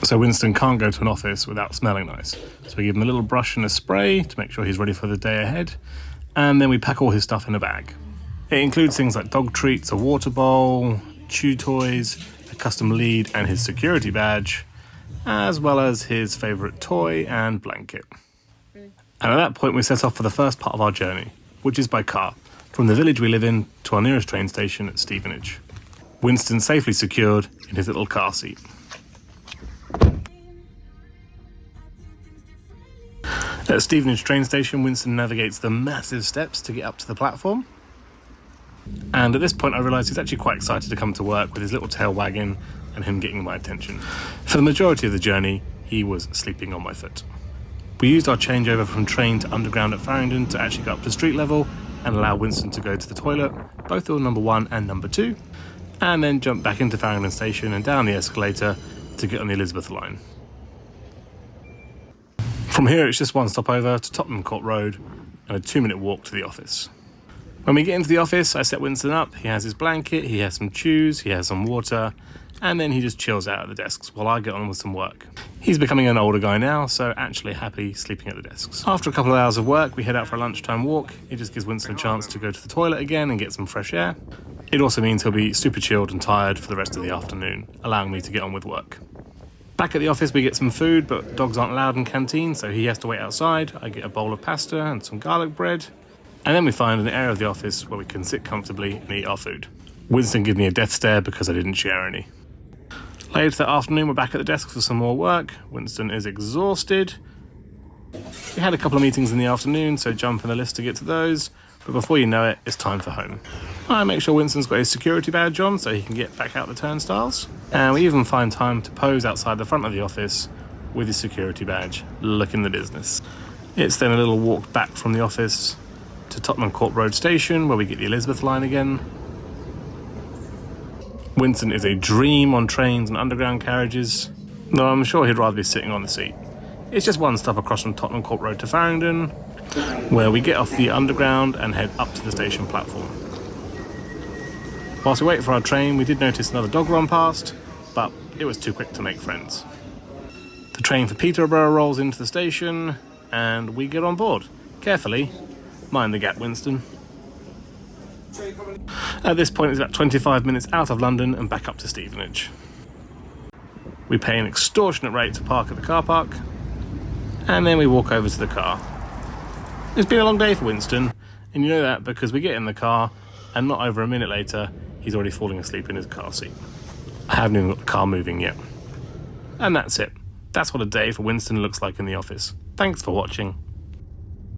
So Winston can't go to an office without smelling nice. So we give him a little brush and a spray to make sure he's ready for the day ahead. And then we pack all his stuff in a bag. It includes things like dog treats, a water bowl, chew toys, a custom lead and his security badge, as well as his favourite toy and blanket. And at that point we set off for the first part of our journey, which is by car, from the village we live in to our nearest train station at Stevenage. Winston safely secured in his little car seat. At Stevenage train station, Winston navigates the massive steps to get up to the platform. And at this point I realised he's actually quite excited to come to work with his little tail wagging and him getting my attention. For the majority of the journey, he was sleeping on my foot. We used our changeover from train to underground at Farringdon to actually go up to street level and allow Winston to go to the toilet, both door number 1 and number 2, and then jump back into Farringdon station and down the escalator to get on the Elizabeth line. From here it's just one stop over to Tottenham Court Road and a 2-minute walk to the office. When we get into the office, I set Winston up. He has his blanket, he has some chews, he has some water, and then he just chills out at the desks while I get on with some work. He's becoming an older guy now, so actually happy sleeping at the desks. After a couple of hours of work, we head out for a lunchtime walk. It just gives Winston a chance to go to the toilet again and get some fresh air. It also means he'll be super chilled and tired for the rest of the afternoon, allowing me to get on with work. Back at the office we get some food, but dogs aren't allowed in canteen, so he has to wait outside. I get a bowl of pasta and some garlic bread. And then we find an area of the office where we can sit comfortably and eat our food. Winston gives me a death stare because I didn't share any. Later that afternoon we're back at the desk for some more work. Winston is exhausted. We had a couple of meetings in the afternoon, so jump in the list to get to those. But before you know it, it's time for home. I make sure Winston's got his security badge on so he can get back out the turnstiles. And we even find time to pose outside the front of the office with his security badge, looking the business. It's then a little walk back from the office to Tottenham Court Road station where we get the Elizabeth line again. Winston is a dream on trains and underground carriages, though I'm sure he'd rather be sitting on the seat. It's just one stop across from Tottenham Court Road to Farringdon, where we get off the underground and head up to the station platform. Whilst we wait for our train, we did notice another dog run past, but it was too quick to make friends. The train for Peterborough rolls into the station, and we get on board. Carefully. Mind the gap, Winston. At this point it's about 25 minutes out of London and back up to Stevenage. We pay an extortionate rate to park at the car park, and then we walk over to the car. It's been a long day for Winston, and you know that because we get in the car and not over a minute later he's already falling asleep in his car seat. I haven't even got the car moving yet. And that's it. That's what a day for Winston looks like in the office. Thanks for watching.